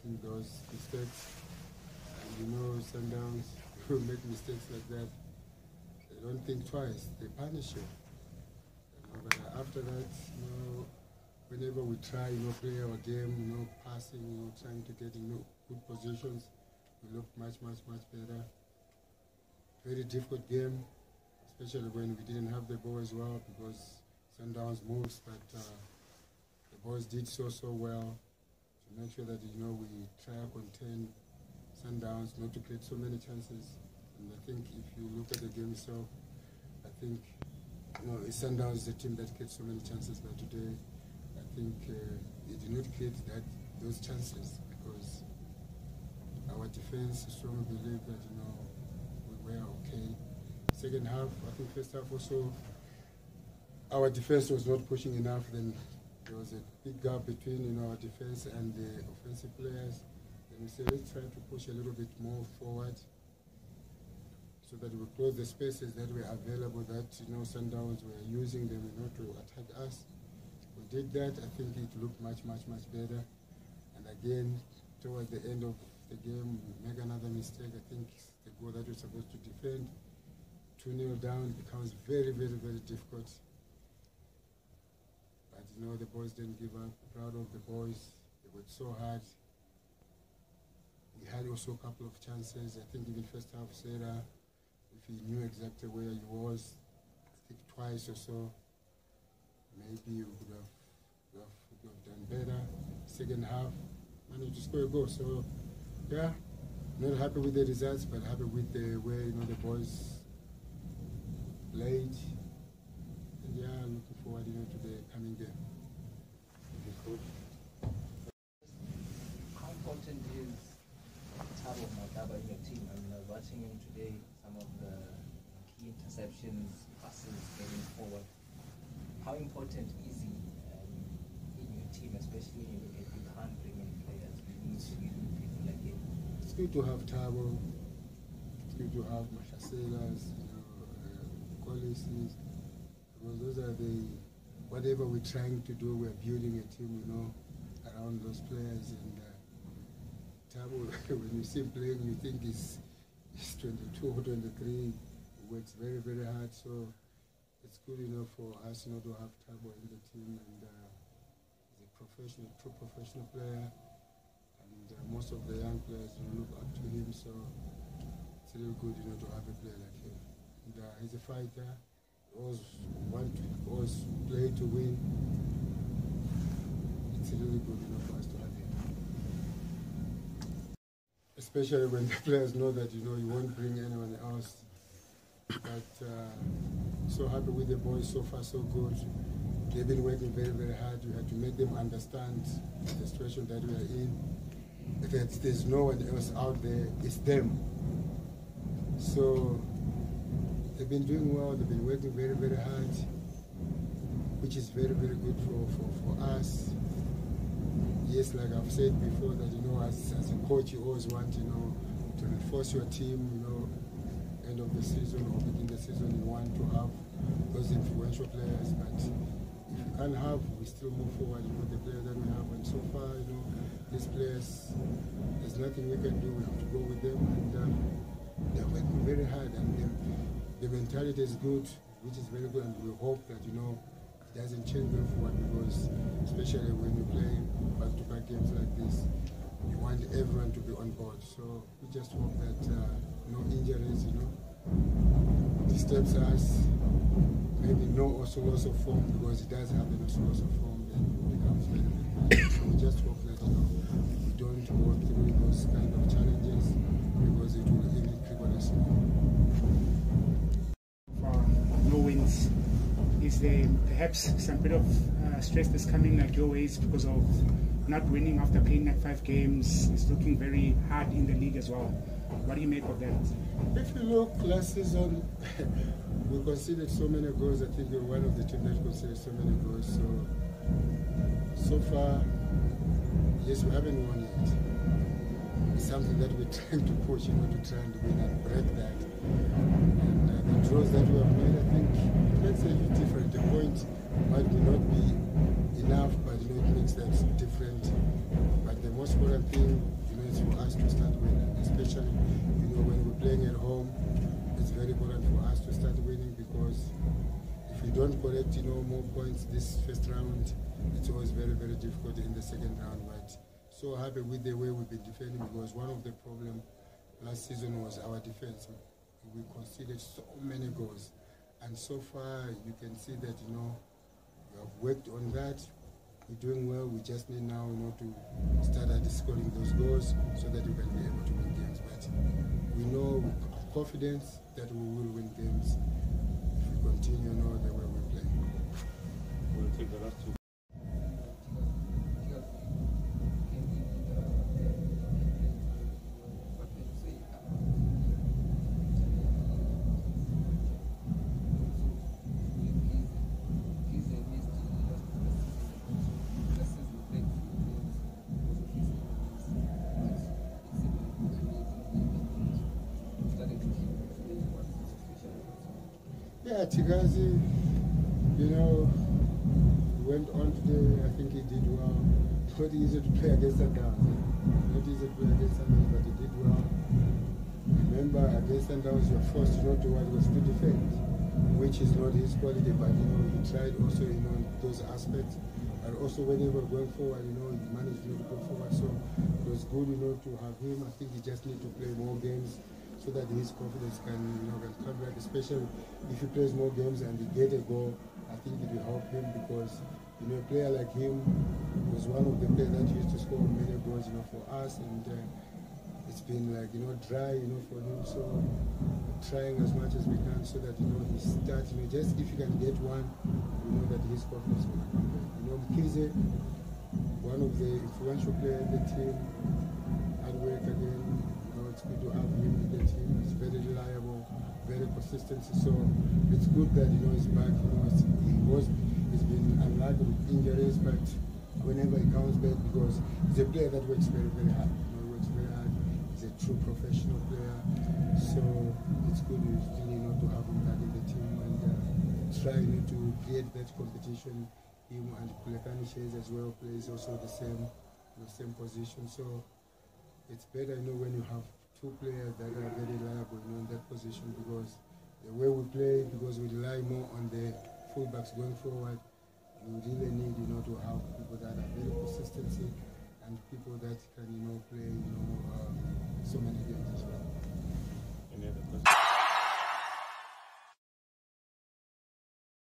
making those mistakes. And you know, Sundowns who make mistakes like that, they don't think twice, they punish you. But after that, you know, whenever we try, you know, play our game, you know, passing, you know, trying to get in good positions, we look much better. Very difficult game, especially when we didn't have the ball as well, because Sundowns moves, but the boys did so well to make sure that, you know, we try to contain Sundowns, not to create so many chances. And I think if you look at the game itself, I think, you know, Sundowns is a team that creates so many chances, but today I think they did not create those chances, because our defense strongly believe that, you know, we were okay. Second half, I think first half also, our defense was not pushing enough. Then there was a big gap between, you know, our defense and the offensive players. Then we said, let's try to push a little bit more forward, so that we close the spaces that were available, that, you know, Sundowns were using them in order to attack us. We did that. I think it looked much better. And again, towards the end of the game, we make another mistake. I think the goal that we're supposed to defend, 2-0 down, becomes very difficult. But, you know, the boys didn't give up. Proud of the boys. They worked so hard. We had also a couple of chances. I think even first half, Sarah, if he knew exactly where he was, I think twice or so, maybe we would have done better. Second half, managed to score a goal. So, yeah, not happy with the results, but happy with the way, you know, the boys played. And yeah, looking forward, you know, to the coming game. How important is Maduka in your team? I mean, I was watching him today, some of the key interceptions, passes getting forward. How important is he in your team, especially when you can't bring in players? You need people like him. It's good to have Tabo. It's good to have Mashaselas, you know, Collises, because those are whatever we're trying to do, we're building a team, you know, around those players. And Tabo, when you see him playing, you think he's 22 or 23. He works very hard. So it's good, you know, for us, you know, to have Tabo in the team. And he's a true professional player. And most of the young players, you know, look up to him. So it's really good, you know, to have a player like him. And he's a fighter. Always play to win. It's really good, you know, for us to have him. Especially when the players know that, you know, you won't bring anyone else. But so happy with the boys, so far so good. They've been working very hard. We had to make them understand the situation that we are in. That there's no one else out there, it's them. So they've been doing well, they've been working very hard, which is very good for us. Yes, like I've said before, that, you know, as a coach, you always want, you know, to reinforce your team, you know, end of the season or begin the season, you want to have those influential players. But if you can't have, we still move forward, you know, the players that we have. And so far, you know, these players, there's nothing we can do, we have to go with them. And they're working very hard, and the mentality is good, which is very good, and we hope that, you know, it doesn't change going forward, because especially when you play back-to-back games like this, you want everyone to be on board. So we just hope that no injuries, you know, disturbs us. Maybe no also loss of form, because it does happen, also loss of form, then it becomes very bad. So we just hope that, you know, we don't go through those kind of challenges, because it will even cripple us more. No wins. Is there perhaps some bit of stress that's coming like your ways because of not winning after playing like 5 games? It's looking very hard in the league as well. What do you make of that? If you look last season, we conceded so many goals. I think we're one of the teams that conceded so many goals. So far, yes, we haven't won yet. It's something that we're trying to push, you know, to try and win and break that. And the draws that we have made, I think, makes a huge difference. The point might not be enough, but, you know, it makes that different. But the most important thing it's for us to start winning, especially, you know, when we're playing at home. It's very important for us to start winning, because if we don't collect, you know, more points this first round, it's always very, very difficult in the second round. But so happy with the way we've been defending, because one of the problems last season was our defense. We conceded so many goals, and so far you can see that, you know, we have worked on that. We're doing well. We just need now, you know, to start at scoring those goals so that we can be able to win games. But we know, we have confidence that we will win games if we continue, you know, the way we play. We'll take the last two. Yeah, Tigazi, you know, went on today. I think he did well. It's not easy to play against Sundowns. Not easy to play against Sundowns, but he did well. Remember, against Sundowns, you're forced to not do what was to defend, which is not his quality. But you know, he tried also, you know, those aspects. And also, whenever going forward, you know, he managed to go forward. So it was good, you know, to have him. I think he just need to play more games, so that his confidence can, you know, can come back, especially if he plays more games and he get a goal. I think it will help him, because, you know, a player like him was one of the players that used to score many goals, you know, for us, and it's been like, you know, dry, you know, for him. So trying as much as we can so that, you know, he starts, you know, just if he can get one, you know, that his confidence will come back. You know, Mkize, one of the influential players in the team, hard work again. It's good to have him in the team. He's very reliable, very consistent. So it's good that, you know, he's back. You know, he's been unlucky with injuries, but whenever he comes back, because he's a player that works very, very hard. You know, he works very hard. He's a true professional player. So it's good, you know, to have him back in the team and try, you know, to create that competition. Him and Kulekani Shays as well plays also the same position. So it's better, you know, when you have two players that are very reliable, you know, in that position, because the way we play, because we rely more on the fullbacks going forward, you really need, you know, to have people that are very consistency and people that can, you know, play, you know, so many games as well. Any other questions?